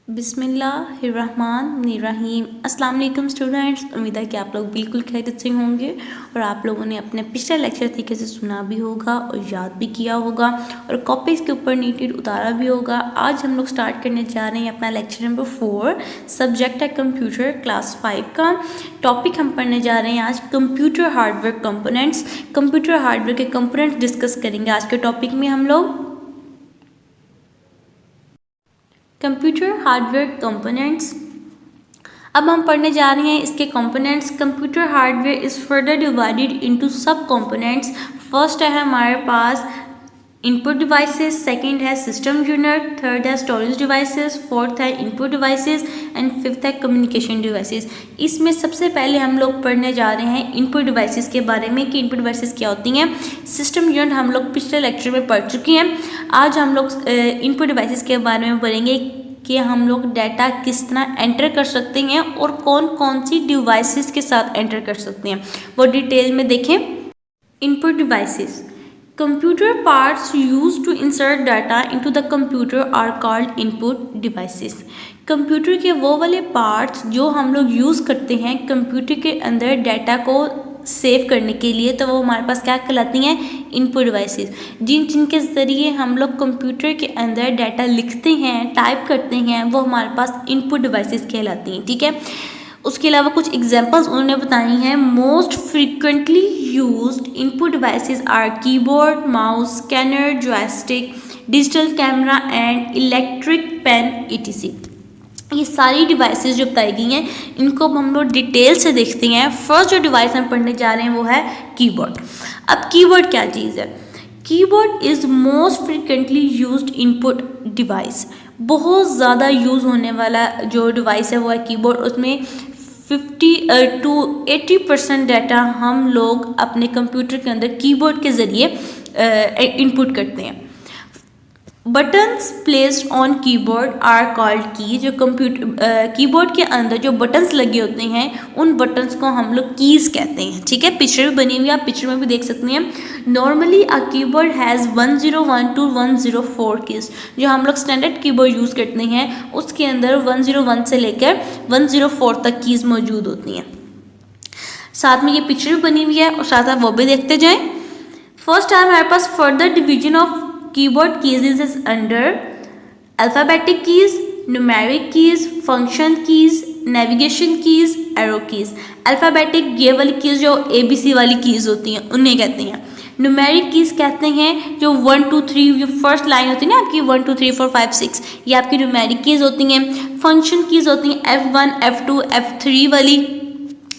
बिस्मिल्लाहिर्रहमानिर्रहीम। अस्सलाम वालेकुम स्टूडेंट्स, उम्मीद है कि आप लोग बिल्कुल खैरियत से होंगे और आप लोगों ने अपने पिछले लेक्चर तरीके से सुना भी होगा और याद भी किया होगा और कॉपीज़ के ऊपर नीटेड उतारा भी होगा। आज हम लोग स्टार्ट करने जा रहे हैं अपना लेक्चर नंबर 4। सब्जेक्ट है कंप्यूटर, क्लास 5 का। टॉपिक हम पढ़ने जा रहे हैं आज computer hardware components. Computer hardware के कंपोनेंट्स डिस्कस करेंगे आज के टॉपिक में हम लोग। कंप्यूटर हार्डवेयर कंपोनेंट्स, अब हम पढ़ने जा रहे हैं इसके components. Computer hardware is further divided into सब कंपोनेंट्स। फर्स्ट है हमारे पास इनपुट डिवाइसेस, सेकंड है सिस्टम यूनिट, थर्ड है स्टोरेज डिवाइसेस, फोर्थ है इनपुट डिवाइसेस एंड फिफ्थ है कम्युनिकेशन डिवाइसेस। इसमें सबसे पहले हम लोग पढ़ने जा रहे हैं इनपुट डिवाइसेस के बारे में कि इनपुट डिवाइसेस क्या होती हैं। सिस्टम यूनिट हम लोग पिछले लेक्चर में पढ़ चुके हैं। आज हम लोग इनपुट डिवाइसेस के बारे में पढ़ेंगे कि हम लोग डाटा किस तरह एंटर कर सकते हैं और कौन कौन सी डिवाइसेस के साथ एंटर कर सकते हैं, वो डिटेल में देखें। Input devices, computer parts used to insert data into the computer are called input devices. Computer के वो वाले पार्ट्स जो हम लोग यूज़ करते हैं कंप्यूटर के अंदर डाटा को सेव करने के लिए, तो वो हमारे पास क्या कहलाती हैं, इनपुट डिवाइसेस। जिनके ज़रिए हम लोग कंप्यूटर के अंदर डाटा लिखते हैं, टाइप करते हैं, वो हमारे पास इनपुट डिवाइसेस कहलाती हैं। ठीक है, उसके अलावा कुछ एग्जांपल्स उन्होंने बताई हैं। Most frequently used input devices are keyboard, mouse, scanner, joystick, digital camera and electric pen etc। ये सारी डिवाइसेस जो बताई गई हैं इनको हम लोग डिटेल से देखते हैं। फर्स्ट जो डिवाइस हम पढ़ने जा रहे हैं वो है कीबोर्ड। अब कीबोर्ड क्या चीज़ है? Keyboard is most frequently used input device. बहुत ज़्यादा यूज़ होने वाला जो डिवाइस है वो है कीबोर्ड। उसमें 50 to 80% डाटा हम लोग अपने कंप्यूटर के अंदर कीबोर्ड के ज़रिए इनपुट करते हैं। Buttons placed on keyboard are called key. जो कंप्यूटर कीबोर्ड के अंदर जो बटन्स लगे होते हैं उन बटन्स को हम लोग कीज़ कहते हैं। ठीक है, पिक्चर भी बनी हुई है, आप पिक्चर में भी देख सकते हैं। Normally a keyboard has 101 to 104 keys. जो हम लोग स्टैंडर्ड कीबोर्ड यूज़ करते हैं उसके अंदर 101 से लेकर 104 तक कीज़ मौजूद होती हैं। साथ में ये पिक्चर भी बनी हुई है और साथ आप वो भी देखते जाएँ। फर्स्ट है हमारे पास further division of keyboard keys is under alphabetic keys, numeric keys, function keys, navigation keys, arrow keys। alphabetic ये वाली keys जो ABC वाली keys होती हैं उन्हें कहते हैं। न्यूमेरिक कीज़ कहते हैं जो 1 2 3 जो फर्स्ट लाइन होती है ना आपकी 1 2 3 4 5 6, ये आपकी न्यूमेरिक कीज़ होती हैं। फंक्शन कीज़ होती हैं F1 F2 F3 वाली।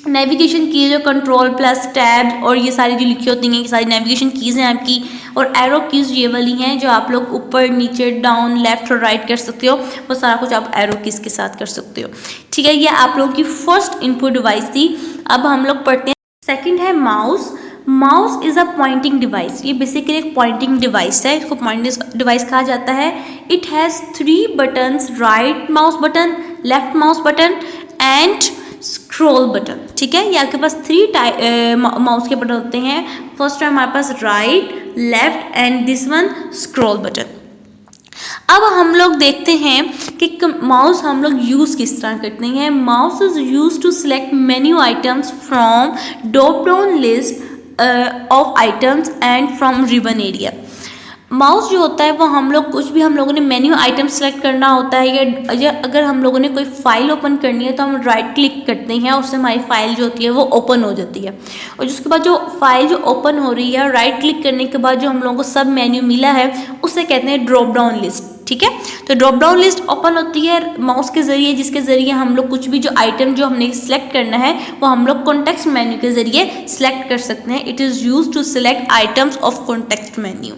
नेविगेशन कीज़ जो कंट्रोल प्लस टैब और ये सारी जो लिखी होती हैं ये सारी नेविगेशन कीज़ हैं आपकी। और एरो कीज़ ये वाली हैं जो आप लोग ऊपर नीचे डाउन लेफ्ट और राइट कर सकते हो, वो सारा कुछ आप एरो कीज़ के साथ कर सकते हो। ठीक है, ये आप लोगों की फर्स्ट इनपुट डिवाइस थी। अब हम लोग पढ़ते हैं सेकंड है mouse. Mouse is a pointing device. ये बेसिकली एक पॉइंटिंग डिवाइस है, इसको पॉइंटिंग डिवाइस कहा जाता है। It has 3 buttons, right mouse button, left mouse button and scroll button. ठीक है, ये आपके पास 3 माउस के बटन होते हैं। फर्स्ट है हमारे पास right, left and this one scroll button. अब हम लोग देखते हैं कि माउस हम लोग यूज़ किस तरह करते हैं। Mouse is use to select menu items from drop down list of items and from ribbon area. Mouse जो होता है वो हम लोग कुछ भी हम लोगों ने मेन्यू आइटम सेलेक्ट करना होता है या अगर हम लोगों ने कोई फाइल ओपन करनी है तो हम राइट क्लिक करते हैं और उससे हमारी फाइल जो होती है वो ओपन हो जाती है। और जिसके बाद जो फाइल जो ओपन हो रही है राइट क्लिक करने के बाद जो हम लोगों को सब मेन्यू मिला है उसे कहते हैं ड्रॉप डाउन लिस्ट। ठीक है, तो ड्रॉप डाउन लिस्ट ओपन होती है माउस के ज़रिए, जिसके ज़रिए हम लोग कुछ भी जो आइटम जो हमने सिलेक्ट करना है वो हम लोग कॉन्टेक्स्ट मेन्यू के ज़रिए सिलेक्ट कर सकते हैं। It is use to select items of context menu.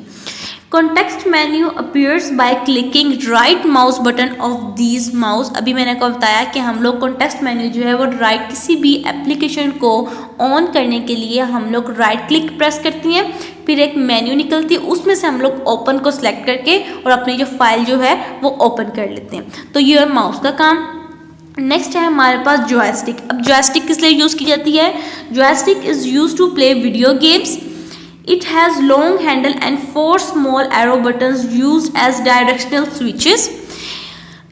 Context menu appears by clicking right mouse button of these mouse. अभी मैंने आपको बताया कि हम लोग कॉन्टेक्स्ट मेन्यू जो है वो राइट किसी भी एप्लीकेशन को ऑन करने के लिए हम लोग राइट क्लिक प्रेस करती हैं, फिर एक मेन्यू निकलती है उसमें से हम लोग ओपन को सिलेक्ट करके और अपनी जो फाइल जो है वो ओपन कर लेते हैं। तो ये है माउस का काम। नेक्स्ट है हमारे पास जॉयस्टिक। अब जॉयस्टिक किस लिए यूज़ की जाती है? Joystick is use to play video games. It has long handle and 4 small arrow buttons used as directional switches.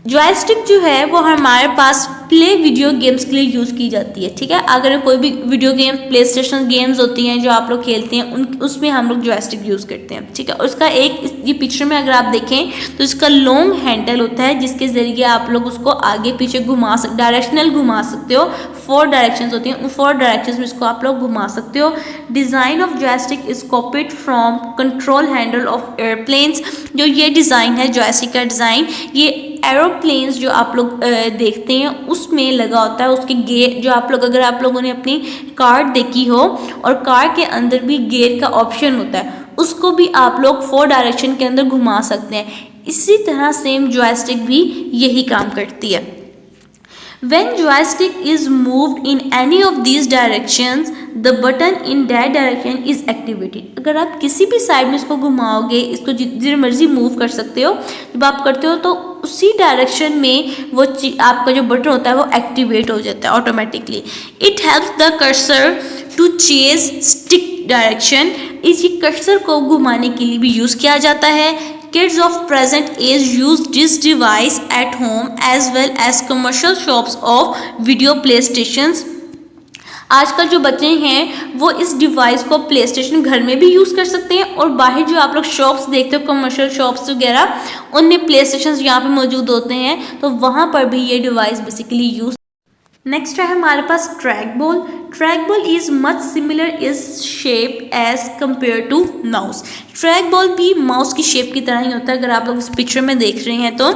Joystick जो है वो हमारे पास प्ले वीडियो गेम्स के लिए यूज़ की जाती है, ठीक है। अगर कोई भी video game play station games होती हैं जो आप लोग खेलते हैं उन उसमें हम लोग जॉयस्टिक यूज़ करते हैं, ठीक है। और उसका ये पिक्चर में अगर आप देखें तो इसका लॉन्ग हैंडल होता है जिसके ज़रिए आप लोग उसको आगे पीछे डायरेक्शनल घुमा सकते हो। 4 डायरेक्शंस होती हैं, उन 4 डायरेक्शंस में इसको आप लोग घुमा सकते हो। Design of joystick is copied from control handle of airplanes. जो ये डिज़ाइन है जॉयस्टिक का डिज़ाइन, ये एरोप्लेन्स जो आप लोग देखते हैं उसमें लगा होता है। उसके गेयर जो आप लोग, अगर आप लोगों ने अपनी कार देखी हो और कार के अंदर भी गेयर का ऑप्शन होता है, उसको भी आप लोग 4 डायरेक्शन के अंदर घुमा सकते हैं। इसी तरह सेम जॉयस्टिक भी यही काम करती है। When joystick is moved in any of these directions, the button in that direction is activated. अगर आप किसी भी साइड में इसको घुमाओगे, इसको जितनी मर्जी मूव कर सकते हो, जब आप करते हो तो उसी डायरेक्शन में वो आपका जो बटन होता है वो एक्टिवेट हो जाता है automatically. It helps the cursor to chase stick direction. इस कर्सर को घुमाने के लिए भी यूज़ किया जाता है। Kids of present age use this device at home as well as commercial shops of video PlayStations. आजकल जो बच्चे हैं वो इस डिवाइस को प्ले स्टेशन घर में भी यूज़ कर सकते हैं और बाहर जो आप लोग शॉप्स देखते हो कमर्शियल शॉप्स वगैरह उनमें प्ले स्टेशन यहाँ पे मौजूद होते हैं, तो वहाँ पर भी ये डिवाइस बेसिकली यूज़। नेक्स्ट है हमारे पास track ball. Track ball is much similar is shape as compare to mouse. Track ball भी माउस की शेप की तरह ही होता है, अगर आप लोग इस पिक्चर में देख रहे हैं तो।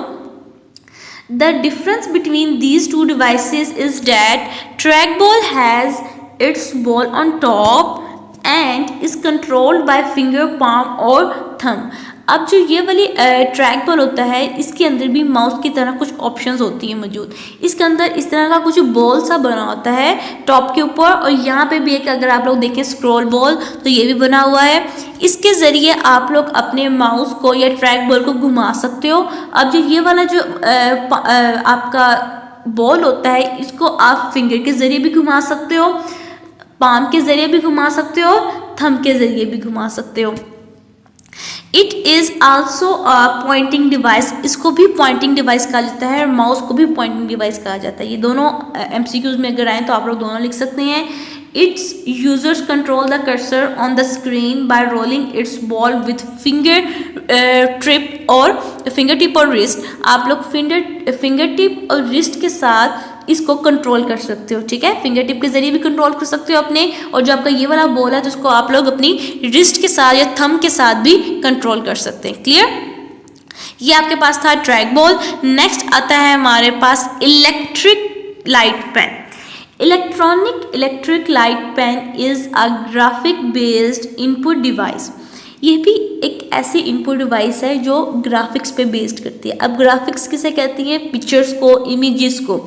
The difference between these two devices is that track ball has its ball on top and is controlled by finger palm और थंब। अब जो ये वाली ट्रैक बॉल होता है इसके अंदर भी माउस की तरह कुछ ऑप्शंस होती हैं मौजूद। इसके अंदर इस तरह का कुछ बॉल सा बना होता है टॉप के ऊपर, और यहाँ पे भी एक, अगर आप लोग देखें स्क्रॉल बॉल, तो ये भी बना हुआ है। इसके ज़रिए आप लोग अपने माउस को या ट्रैक बॉल को घुमा सकते हो। अब जो ये वाला जो आपका बॉल होता है इसको आप फिंगर के ज़रिए भी घुमा सकते हो, पाम के ज़रिए भी घुमा सकते हो, थंब के ज़रिए भी घुमा सकते हो। It is also a pointing device. इसको भी पॉइंटिंग डिवाइस कहा जाता है और माउस को भी पॉइंटिंग डिवाइस कहा जाता है। ये दोनों MCQs में अगर आए तो आप लोग दोनों लिख सकते हैं। It's users control the cursor on the screen bye rolling it's ball with finger tip और रिस्ट। आप लोग फिंगर टिप और रिस्ट के साथ इसको कंट्रोल कर सकते हो, ठीक है। फिंगर टिप के जरिए भी कंट्रोल कर सकते हो अपने, और जो आपका ये वाला बॉल है जिसको आप लोग अपनी रिस्ट के साथ या थंब के साथ भी कंट्रोल कर सकते हैं। क्लियर? ये आपके पास था ट्रैक बॉल। नेक्स्ट आता है हमारे पास electric light pen. Electric light pen is a graphic based input device. ये भी एक ऐसी इनपुट डिवाइस है जो ग्राफिक्स पे बेस्ड करती है। अब ग्राफिक्स किसे कहती है? पिक्चर्स को, इमेजेस को।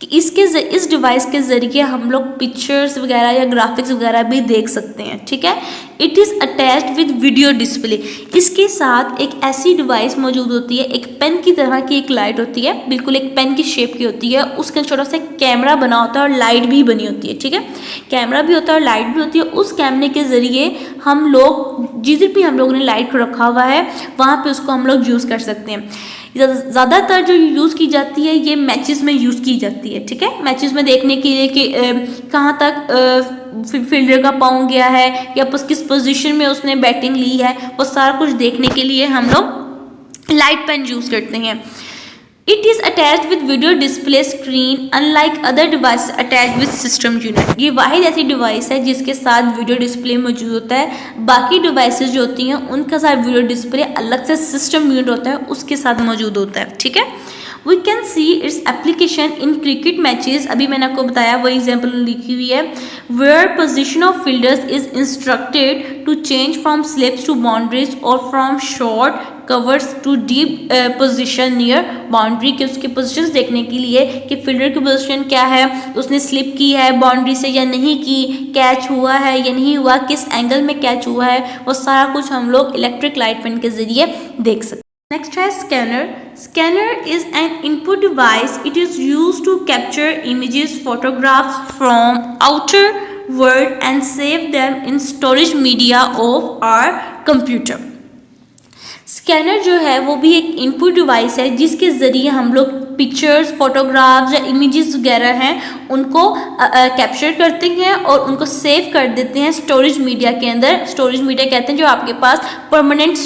कि इस डिवाइस के ज़रिए हम लोग पिक्चर्स वगैरह या ग्राफिक्स वगैरह भी देख सकते हैं, ठीक है। It is attached with video display. इसके साथ एक ऐसी डिवाइस मौजूद होती है, एक पेन की तरह की एक लाइट होती है, बिल्कुल एक पेन की शेप की होती है। उसके छोटा सा कैमरा बना होता है और लाइट भी बनी होती है, ठीक है। कैमरा भी होता है और लाइट भी होती है। उस कैमरे के ज़रिए हम लोग जिधर भी हम लोगों ने लाइट को रखा हुआ है वहाँ पर उसको हम लोग यूज़ कर सकते हैं। ज़्यादातर जो यूज़ की जाती है ये मैचेस में यूज़ की जाती है, ठीक है। मैचेस में देखने के लिए कि कहाँ तक फील्डर का पाँव गया है या किस पोजीशन में उसने बैटिंग ली है, वो सारा कुछ देखने के लिए हम लोग लाइट पेन यूज़ करते हैं। It is attached with video display screen unlike other device attached with system unit. ये वाहिद ऐसी डिवाइस है जिसके साथ वीडियो डिस्प्ले मौजूद होता है। बाकी डिवाइसेस जो होती हैं उनका साथ वीडियो डिस्प्ले अलग से सिस्टम यूनिट होता है उसके साथ मौजूद होता है, ठीक है। We can see its application in cricket matches. अभी मैंने आपको बताया वो एग्जाम्पल लिखी हुई है। Where position of fielders is instructed to change from slips to boundaries और from short covers to deep position near boundary. के उसके पोजीशंस देखने के लिए कि फील्डर की पोजीशन क्या है, उसने स्लिप की है बाउंड्री से या नहीं की, कैच हुआ है या नहीं हुआ, किस एंगल में कैच हुआ है, वो सारा कुछ हम लोग इलेक्ट्रिक लाइट पेन के जरिए देख सकते हैं। नेक्स्ट है scanner. Scanner is an input device. It is used to capture images, photographs from outer world and save them in storage media of our computer. Scanner जो है वो भी एक इनपुट डिवाइस है जिसके ज़रिए हम लोग पिक्चर्स, फोटोग्राफ्स या इमेजेस वगैरह हैं उनको कैप्चर करते हैं और उनको सेव कर देते हैं स्टोरेज मीडिया के अंदर। स्टोरेज मीडिया कहते हैं जो आपके पास परमानेंट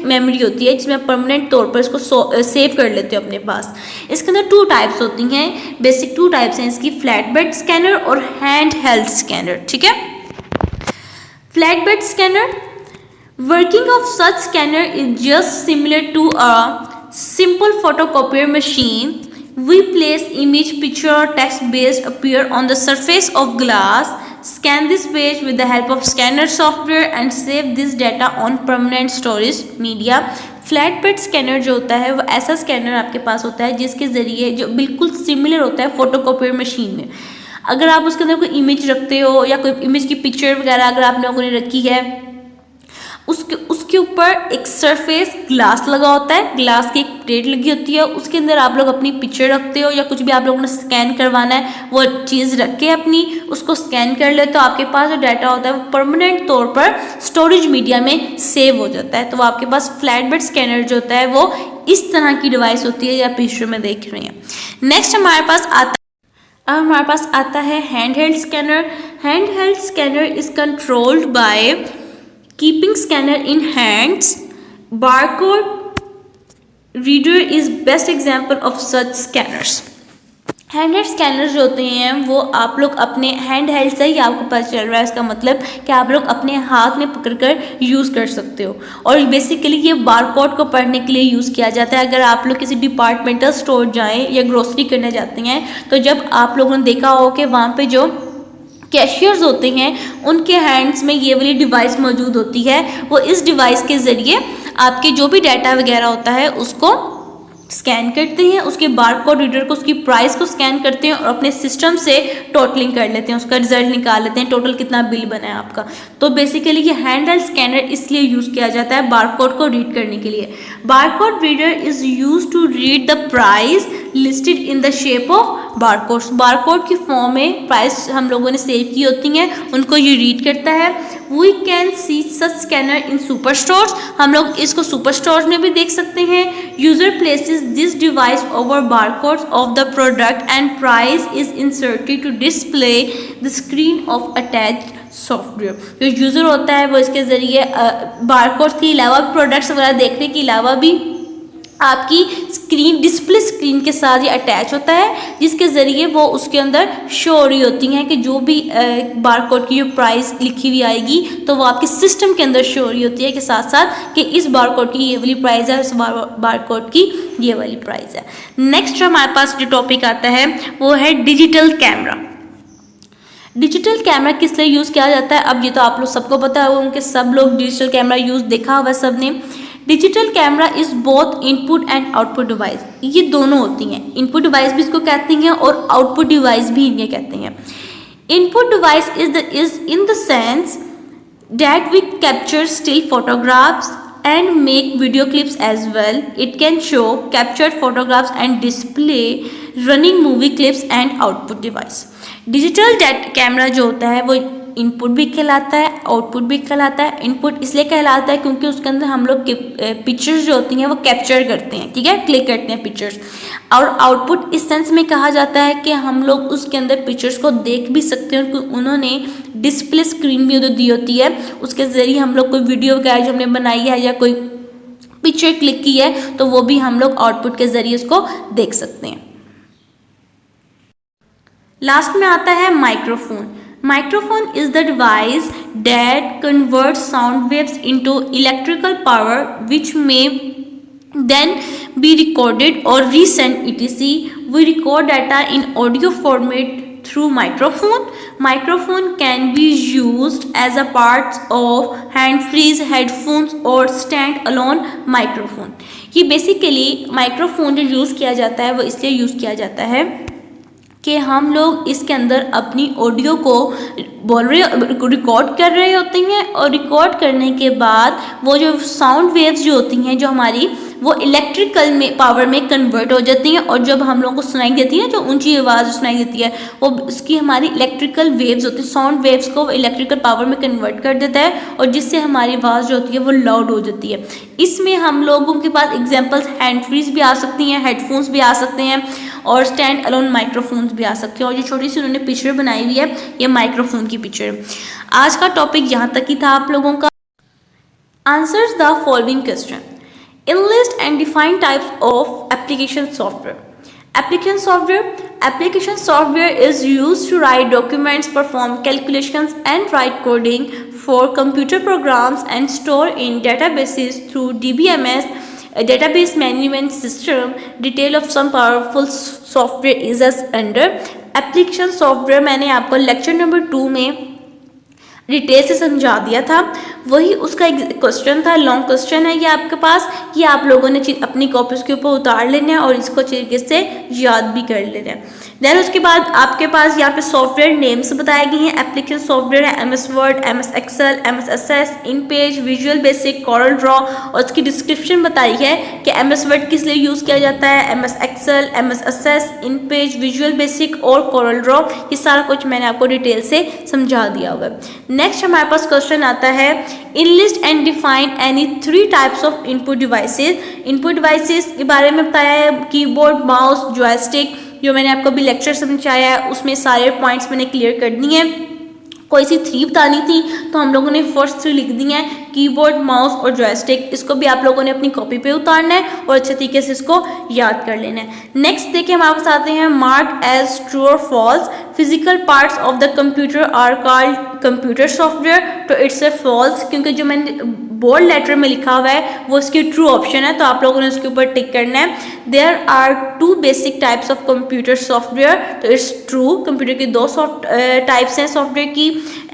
मेमोरी होती है, जिसमें परमानेंट तौर पर इसको सेव कर लेते हो अपने पास। इसके अंदर 2 टाइप्स होती हैं, बेसिक 2 टाइप्स हैं इसकी, फ्लैट बेड स्कैनर और हैंड हेल्ड स्कैनर। ठीक है, flat bed scanner, working of such scanner is just similar to a simple photocopier machine. We place image, picture or text based appear on the surface of glass, scan this page with the help of scanner software and save this data on permanent storage media. Flat bed scanner जो होता है वो ऐसा scanner आपके पास होता है जिसके ज़रिए जो बिल्कुल सिमिलर होता है फोटोकॉपियर मशीन में। अगर आप उसके अंदर कोई इमेज रखते हो या कोई इमेज की पिक्चर वगैरह अगर आप लोगों ने रखी है, उसके ऊपर एक सरफेस ग्लास लगा होता है, ग्लास की एक प्लेट लगी होती है, उसके अंदर आप लोग अपनी पिक्चर रखते हो या कुछ भी आप लोगों ने स्कैन करवाना है वो चीज़ रख के अपनी उसको स्कैन कर ले, तो आपके पास जो डाटा होता है वो परमानेंट तौर पर स्टोरेज मीडिया में सेव हो जाता है। तो वो आपके पास फ्लैट बेड स्कैनर जो होता है वो इस तरह की डिवाइस होती है, या पिक्चर में देख रहे हैं। नेक्स्ट हमारे पास आता है hand held scanner. Hand held scanner is controlled by keeping scanner in hands. Barcode reader is best example of such scanners. Hand held scanner जो होते हैं वो आप लोग अपने हैंड हेल्ड से ही आपको पता चल रहा है, इसका मतलब कि आप लोग अपने हाथ में पकड़कर यूज़ कर सकते हो। और बेसिकली ये बारकोड को पढ़ने के लिए यूज़ किया जाता है। अगर आप लोग किसी डिपार्टमेंटल स्टोर जाएं या ग्रोसरी करने जाते हैं तो जब आप लोगों ने देखा हो कि वहाँ पे जो कैशियर्स होते हैं उनके हैंड्स में ये वाली डिवाइस मौजूद होती है, वो इस डिवाइस के ज़रिए आपके जो भी डाटा वगैरह होता है उसको स्कैन करते हैं, उसके बारकोड रीडर को उसकी प्राइस को स्कैन करते हैं और अपने सिस्टम से टोटलिंग कर लेते हैं, उसका रिजल्ट निकाल लेते हैं, टोटल कितना बिल बना है आपका। तो बेसिकली ये हैंड हेल्ड स्कैनर इसलिए यूज़ किया जाता है बारकोड को रीड करने के लिए। Barcode reader is use to read the price listed in the shape of barcodes. Barcode की फॉर्म में प्राइस हम लोगों ने सेव की होती हैं, उनको ये रीड करता है। We can see such scanner in super stores, हम लोग इसको सुपर स्टोर्स में भी देख सकते हैं। User places this device over barcodes of the product and price is inserted to display the screen of attached software. जो यूज़र होता है वो इसके ज़रिए बारकोड्स के अलावा प्रोडक्ट्स वगैरह देखने के अलावा भी आपकी स्क्रीन डिस्प्ले स्क्रीन के साथ ये अटैच होता है, जिसके ज़रिए वो उसके अंदर शो हो रही होती हैं कि जो भी बारकोड की जो प्राइस लिखी हुई आएगी तो वो आपके सिस्टम के अंदर शो हो रही होती है कि साथ साथ कि इस बारकोड की ये वाली प्राइस है, इस बारकोड की ये वाली प्राइस है। नेक्स्ट हमारे पास जो टॉपिक आता है वो है डिजिटल कैमरा। डिजिटल कैमरा किस लिए यूज़ किया जाता है, अब ये तो आप लोग सबको पता होगा, उनके सब लोग डिजिटल कैमरा यूज़ देखा हुआ सब ने। Digital camera is both input and output device, ये दोनों होती हैं, इनपुट डिवाइस भी इसको कहते हैं और आउटपुट डिवाइस भी इन्हें कहते हैं। Input device is in the sense that we capture still photographs and make video clips as well. It can show captured photographs and display running movie clips and output device. Digital camera जो होता है वो input भी कहलाता है, output भी कहलाता है। इनपुट इसलिए कहलाता है क्योंकि उसके अंदर हम लोग पिक्चर्स जो होती हैं वो कैप्चर करते हैं, ठीक है, क्लिक करते हैं पिक्चर्स। और आउटपुट इस सेंस में कहा जाता है कि हम लोग उसके अंदर पिक्चर्स को देख भी सकते हैं, क्योंकि उन्होंने डिस्प्ले स्क्रीन भी उधर दी होती है, उसके ज़रिए हम लोग कोई वीडियो वगैरह जो हमने बनाई है या कोई पिक्चर क्लिक की है तो वो भी हम लोग आउटपुट के ज़रिए उसको देख सकते हैं। लास्ट में आता है microphone. Microphone is the device that converts sound waves into electrical power which may then be recorded or resent etc. We record data in audio format through microphone. Microphone can be used as a part of hand-free headphones or stand-alone microphone. ये basically microphone जो use किया जाता है वो इसलिए use किया जाता है कि हम लोग इसके अंदर अपनी ऑडियो को रिकॉर्ड कर रहे होते हैं और रिकॉर्ड करने के बाद वो जो साउंड वेव्स जो होती हैं जो हमारी वो इलेक्ट्रिकल में पावर में कन्वर्ट हो जाती हैं, और जब हम लोगों को सुनाई देती है, जो ऊंची आवाज़ सुनाई देती है, वो उसकी हमारी इलेक्ट्रिकल वेव्स होती है, साउंड वेव्स को इलेक्ट्रिकल पावर में कन्वर्ट कर देता है, और जिससे हमारी आवाज़ जो होती है वो लाउड हो जाती है। इसमें हम लोगों के पास एग्जाम्पल्स हैंड फ्रीज भी आ सकती हैं, हेडफोन्स भी आ सकते हैं, और स्टैंड अलोन माइक्रोफोन्स भी आ सकते हैं। और ये छोटी सी उन्होंने पिक्चर बनाई हुई है, ये माइक्रोफोन की पिक्चर। आज का टॉपिक यहाँ तक ही था आप लोगों का। Answers the following question. Enlist and define types of application software. Application software is used to write documents, perform calculations, and write coding for computer programs and store in databases through DBMS, a database management system. Detail of some powerful software is as under. Application software मैंने आपको lecture number 2 में detail से समझा दिया था, वही उसका एक क्वेश्चन था, लॉन्ग क्वेश्चन है ये आपके पास। ये आप लोगों ने अपनी कॉपीज के ऊपर उतार लेना है और इसको तरीके से याद भी कर लेना है। देन उसके बाद आपके पास यहाँ पे सॉफ्टवेयर नेम्स बताए गए हैं। एप्लीकेशन सॉफ्टवेयर है MS Word, MS Excel, MS Access, InPage, Visual Basic, Corel Draw, और उसकी डिस्क्रिप्शन बताई है कि MS वर्ड किस लिए यूज़ किया जाता है, MS Excel, MS Access, InPage, Visual Basic और कॉरल ड्रॉ, ये सारा कुछ मैंने आपको डिटेल से समझा दिया हुआ है। नेक्स्ट हमारे पास क्वेश्चन आता है, enlist and define any 3 types of input devices. Input devices के बारे में बताया है, कीबोर्ड, माउस, जॉयस्टिक, जो मैंने आपको अभी लेक्चर समझाया है उसमें सारे पॉइंट्स मैंने क्लियर कर दिए हैं। कोई सी 3 बतानी थी तो हम लोगों ने फर्स्ट 3 लिख दी हैं, कीबोर्ड, माउस और जॉयस्टिक। इसको भी आप लोगों ने अपनी कॉपी पे उतारना है और अच्छे तरीके से इसको याद कर लेना है। नेक्स्ट देखिए हमारे पास आते हैं, मार्क एज ट्रू और false. Physical parts of the computer are called computer software, तो इट्स ए फॉल्स, क्योंकि जो मैंने बोल्ड लेटर में लिखा हुआ है वो इसकी ट्रू ऑप्शन है, तो आप लोगों ने उसके ऊपर टिक करना है। There are 2 basic types of computer software, तो इट्स ट्रू। कंप्यूटर की 2 टाइप्स हैं सॉफ्टवेयर की।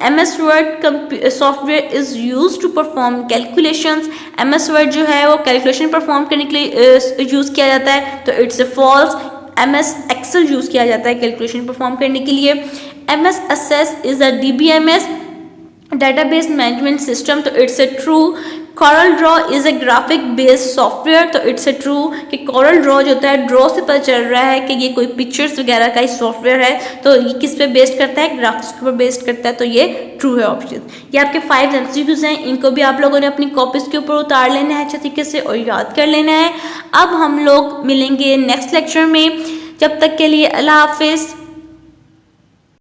MS Word software is use to perform calculations. MS Word जो है वो कैलकुलेशन परफॉर्म करने के लिए यूज़ किया जाता है, तो it's a false. MS Excel use किया जाता है कैलकुलेशन परफॉर्म करने के लिए। MS Access is a DBMS database management system, तो it's a true. Corel Draw is a graphic based software, तो इट्स ए ट्रू कि कॉरल ड्रॉ जो होता है, ड्रॉ से पता चल रहा है कि ये कोई पिक्चर्स वगैरह का ही सॉफ्टवेयर है, तो ये किस पे बेस्ड करता है, ग्राफिक्स के ऊपर बेस्ड करता है, तो ये ट्रू है ऑप्शन। ये आपके 5 MCQs हैं, इनको भी आप लोगों ने अपनी कॉपीज के ऊपर उतार लेना है अच्छे तरीके से और याद कर लेना है। अब हम लोग मिलेंगे नेक्स्ट लेक्चर में, जब तक के लिए अल्लाह हाफिज़।